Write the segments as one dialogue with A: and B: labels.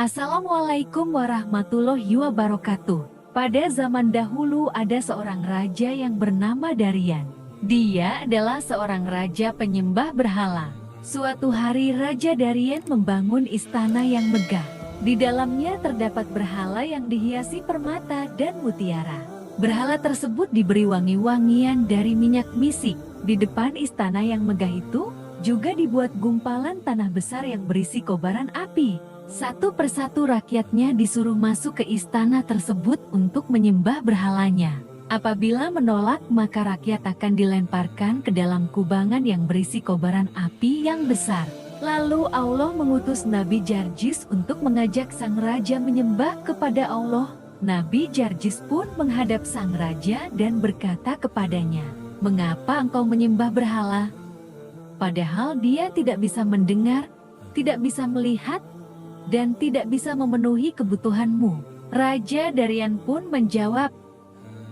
A: Assalamualaikum warahmatullahi wabarakatuh. Pada zaman dahulu ada seorang raja yang bernama Darian. Dia adalah seorang raja penyembah berhala. Suatu hari Raja Darian membangun istana yang megah. Di dalamnya terdapat berhala yang dihiasi permata dan mutiara. Berhala tersebut diberi wangi-wangian dari minyak misik. Di depan istana yang megah itu juga dibuat gumpalan tanah besar yang berisi kobaran api. Satu persatu rakyatnya disuruh masuk ke istana tersebut untuk menyembah berhalanya. Apabila menolak, maka rakyat akan dilemparkan ke dalam kubangan yang berisi kobaran api yang besar. Lalu Allah mengutus Nabi Jarjis untuk mengajak sang raja menyembah kepada Allah. Nabi Jarjis pun menghadap sang raja dan berkata kepadanya, "Mengapa engkau menyembah berhala? Padahal dia tidak bisa mendengar, tidak bisa melihat, dan tidak bisa memenuhi kebutuhanmu." Raja Darian pun menjawab,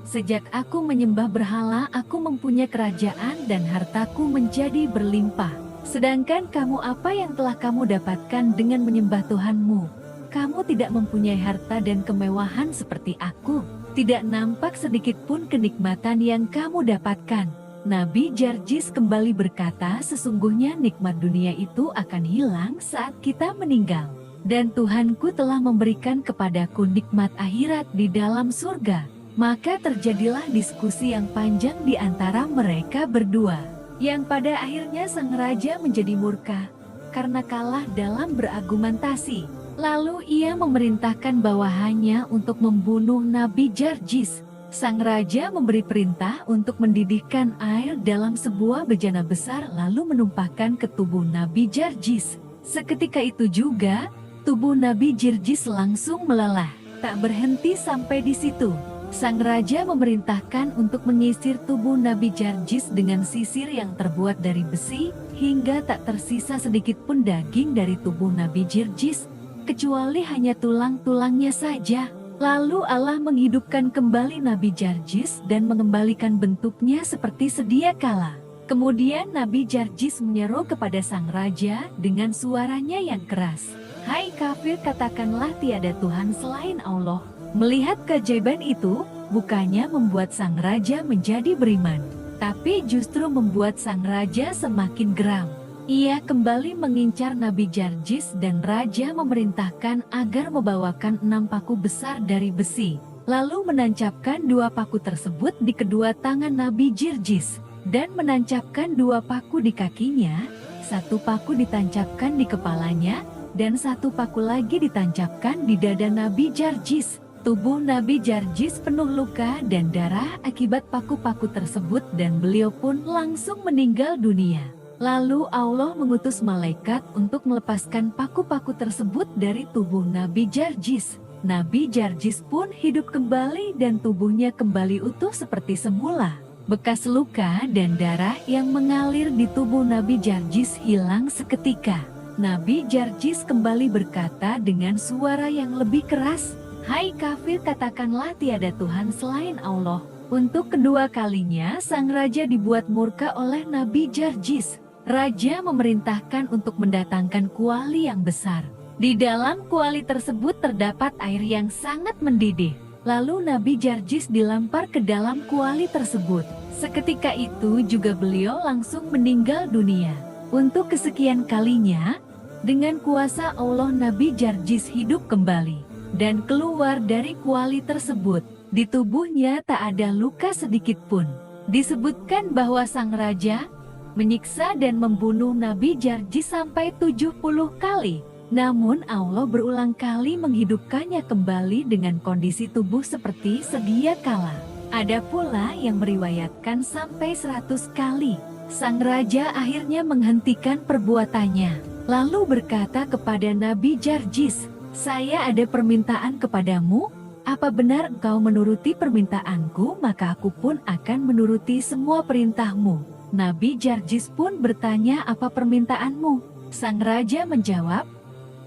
A: "Sejak aku menyembah berhala, aku mempunyai kerajaan dan hartaku menjadi berlimpah. Sedangkan kamu, apa yang telah kamu dapatkan dengan menyembah Tuhanmu? Kamu tidak mempunyai harta dan kemewahan seperti aku. Tidak nampak sedikit pun kenikmatan yang kamu dapatkan." Nabi Jarjis kembali berkata, "Sesungguhnya nikmat dunia itu akan hilang saat kita meninggal. Dan Tuhanku telah memberikan kepadaku nikmat akhirat di dalam surga." Maka terjadilah diskusi yang panjang di antara mereka berdua, yang pada akhirnya sang raja menjadi murka karena kalah dalam berargumentasi. Lalu ia memerintahkan bawahannya untuk membunuh Nabi Jarjis. Sang raja memberi perintah untuk mendidihkan air dalam sebuah bejana besar lalu menumpahkan ke tubuh Nabi Jarjis. Seketika itu juga tubuh Nabi Jarjis langsung melelah. Tak berhenti sampai di situ. Sang raja memerintahkan untuk mengisir tubuh Nabi Jarjis dengan sisir yang terbuat dari besi, hingga tak tersisa sedikit pun daging dari tubuh Nabi Jarjis, kecuali hanya tulang-tulangnya saja. Lalu Allah menghidupkan kembali Nabi Jarjis dan mengembalikan bentuknya seperti sedia kala. Kemudian Nabi Jarjis menyeru kepada sang raja dengan suaranya yang keras, "Hai kafir, katakanlah tiada Tuhan selain Allah." Melihat keajaiban itu, bukannya membuat sang raja menjadi beriman, tapi justru membuat sang raja semakin geram. Ia kembali mengincar Nabi Jarjis dan raja memerintahkan agar membawakan 6 paku besar dari besi, lalu menancapkan 2 paku tersebut di kedua tangan Nabi Jarjis, dan menancapkan 2 paku di kakinya, 1 paku ditancapkan di kepalanya, dan 1 paku lagi ditancapkan di dada Nabi Jarjis. Tubuh Nabi Jarjis penuh luka dan darah akibat paku-paku tersebut dan beliau pun langsung meninggal dunia. Lalu Allah mengutus malaikat untuk melepaskan paku-paku tersebut dari tubuh Nabi Jarjis. Nabi Jarjis pun hidup kembali dan tubuhnya kembali utuh seperti semula. Bekas luka dan darah yang mengalir di tubuh Nabi Jarjis hilang seketika. Nabi Jarjis kembali berkata dengan suara yang lebih keras, "Hai kafir, katakanlah tiada Tuhan selain Allah." Untuk kedua kalinya sang raja dibuat murka oleh Nabi Jarjis. Raja memerintahkan untuk mendatangkan kuali yang besar. Di dalam kuali tersebut terdapat air yang sangat mendidih. Lalu Nabi Jarjis dilampar ke dalam kuali tersebut. Seketika itu juga beliau langsung meninggal dunia. Untuk kesekian kalinya, dengan kuasa Allah Nabi Jarjis hidup kembali dan keluar dari kuali tersebut. Di tubuhnya tak ada luka sedikit pun. Disebutkan bahwa sang raja menyiksa dan membunuh Nabi Jarjis sampai 70 kali. Namun Allah berulang kali menghidupkannya kembali dengan kondisi tubuh seperti sedia kala. Ada pula yang meriwayatkan sampai 100 kali. Sang raja akhirnya menghentikan perbuatannya, lalu berkata kepada Nabi Jarjis, "Saya ada permintaan kepadamu. Apa benar engkau menuruti permintaanku, maka aku pun akan menuruti semua perintahmu." Nabi Jarjis pun bertanya, "Apa permintaanmu?" Sang raja menjawab,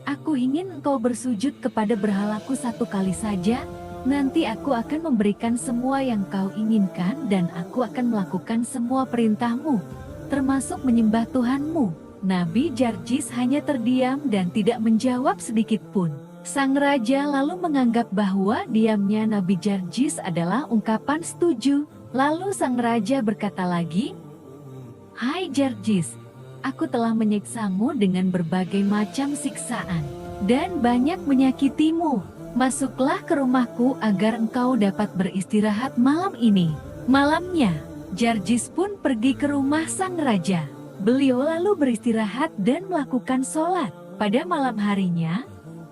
A: "Aku ingin engkau bersujud kepada berhalaku 1 kali saja. Nanti aku akan memberikan semua yang kau inginkan dan aku akan melakukan semua perintahmu, termasuk menyembah Tuhanmu." Nabi Jarjis hanya terdiam dan tidak menjawab sedikit pun. Sang raja lalu menganggap bahwa diamnya Nabi Jarjis adalah ungkapan setuju. Lalu sang raja berkata lagi, "Hai Jarjis, aku telah menyiksamu dengan berbagai macam siksaan dan banyak menyakitimu. Masuklah ke rumahku agar engkau dapat beristirahat malam ini." Malamnya, Jarjis pun pergi ke rumah sang raja. Beliau lalu beristirahat dan melakukan sholat. Pada malam harinya,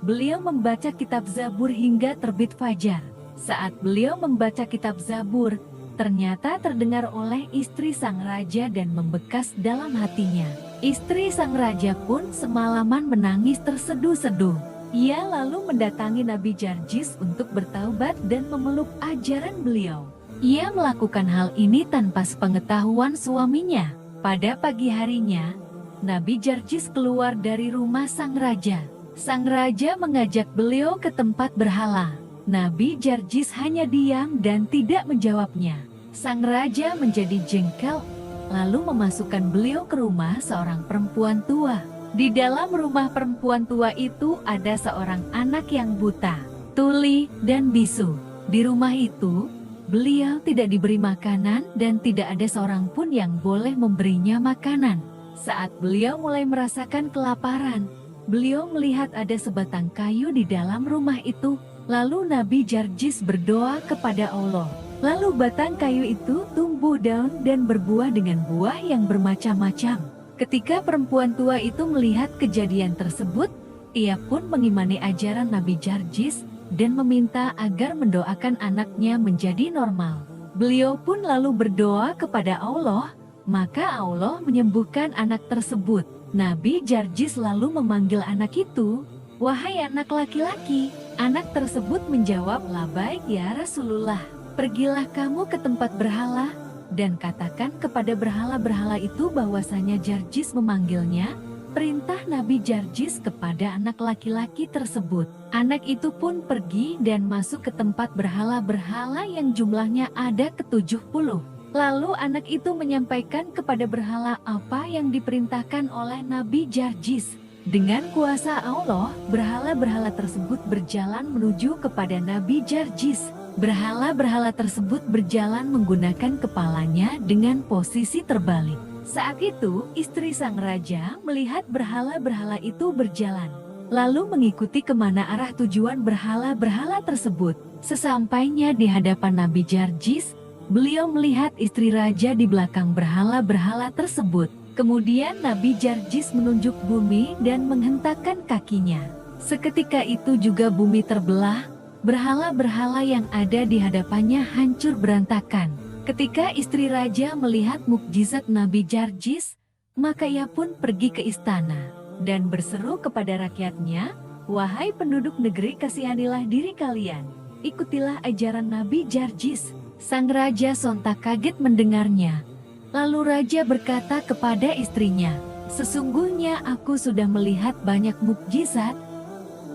A: beliau membaca kitab Zabur hingga terbit fajar. Saat beliau membaca kitab Zabur, ternyata terdengar oleh istri sang raja dan membekas dalam hatinya. Istri sang raja pun semalaman menangis terseduh-seduh. Ia lalu mendatangi Nabi Jarjis untuk bertaubat dan memeluk ajaran beliau. Ia melakukan hal ini tanpa sepengetahuan suaminya. Pada pagi harinya, Nabi Jarjis keluar dari rumah sang raja. Sang raja mengajak beliau ke tempat berhala. Nabi Jarjis hanya diam dan tidak menjawabnya. Sang raja menjadi jengkel, lalu memasukkan beliau ke rumah seorang perempuan tua. Di dalam rumah perempuan tua itu ada seorang anak yang buta, tuli, dan bisu. Di rumah itu, beliau tidak diberi makanan dan tidak ada seorang pun yang boleh memberinya makanan. Saat beliau mulai merasakan kelaparan, beliau melihat ada sebatang kayu di dalam rumah itu. Lalu Nabi Jarjis berdoa kepada Allah. Lalu batang kayu itu tumbuh daun dan berbuah dengan buah yang bermacam-macam. Ketika perempuan tua itu melihat kejadian tersebut, ia pun mengimani ajaran Nabi Jarjis dan meminta agar mendoakan anaknya menjadi normal. Beliau pun lalu berdoa kepada Allah, maka Allah menyembuhkan anak tersebut. Nabi Jarjis lalu memanggil anak itu, "Wahai anak laki-laki." Anak tersebut menjawab, "Labaik ya Rasulullah. Pergilah kamu ke tempat berhala dan katakan kepada berhala-berhala itu bahwasanya Jarjis memanggilnya." Perintah Nabi Jarjis kepada anak laki-laki tersebut. Anak itu pun pergi dan masuk ke tempat berhala-berhala yang jumlahnya ada ke-70. Lalu anak itu menyampaikan kepada berhala apa yang diperintahkan oleh Nabi Jarjis. Dengan kuasa Allah, berhala-berhala tersebut berjalan menuju kepada Nabi Jarjis. Berhala-berhala tersebut berjalan menggunakan kepalanya dengan posisi terbalik. Saat itu, istri sang raja melihat berhala-berhala itu berjalan, lalu mengikuti kemana arah tujuan berhala-berhala tersebut. Sesampainya di hadapan Nabi Jarjis, beliau melihat istri raja di belakang berhala-berhala tersebut. Kemudian Nabi Jarjis menunjuk bumi dan menghentakkan kakinya. Seketika itu juga bumi terbelah, berhala-berhala yang ada di hadapannya hancur berantakan. Ketika istri raja melihat mukjizat Nabi Jarjis, maka ia pun pergi ke istana dan berseru kepada rakyatnya, "Wahai penduduk negeri, kasihanilah diri kalian, ikutilah ajaran Nabi Jarjis." Sang raja sontak kaget mendengarnya. Lalu raja berkata kepada istrinya, "Sesungguhnya aku sudah melihat banyak mukjizat,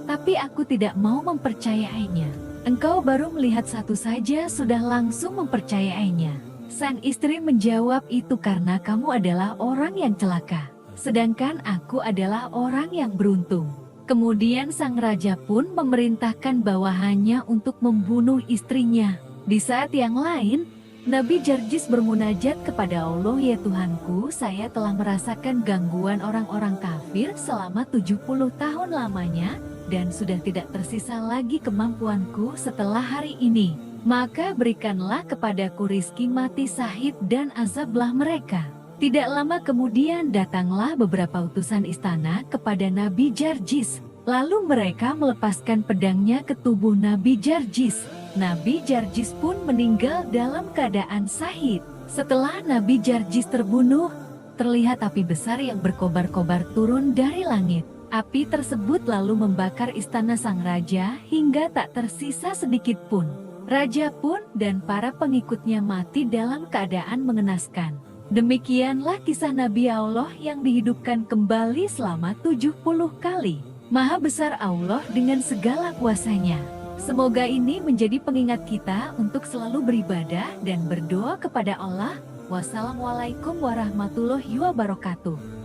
A: tapi aku tidak mau mempercayainya. Engkau baru melihat satu saja sudah langsung mempercayainya." Sang istri menjawab, "Itu karena kamu adalah orang yang celaka, sedangkan aku adalah orang yang beruntung." Kemudian sang raja pun memerintahkan bawahannya untuk membunuh istrinya. Di saat yang lain, Nabi Jarjis bermunajat kepada Allah, "Ya Tuhanku, saya telah merasakan gangguan orang-orang kafir selama 70 tahun lamanya dan sudah tidak tersisa lagi kemampuanku setelah hari ini. Maka berikanlah kepadaku rizki mati syahid dan azablah mereka." Tidak lama kemudian datanglah beberapa utusan istana kepada Nabi Jarjis. Lalu mereka melepaskan pedangnya ke tubuh Nabi Jarjis. Nabi Jarjis pun meninggal dalam keadaan syahid. Setelah Nabi Jarjis terbunuh, terlihat api besar yang berkobar-kobar turun dari langit. Api tersebut lalu membakar istana sang raja hingga tak tersisa sedikit pun. Raja pun dan para pengikutnya mati dalam keadaan mengenaskan. Demikianlah kisah Nabi Allah yang dihidupkan kembali selama 70 kali. Maha besar Allah dengan segala kuasanya. Semoga ini menjadi pengingat kita untuk selalu beribadah dan berdoa kepada Allah. Wassalamualaikum warahmatullahi wabarakatuh.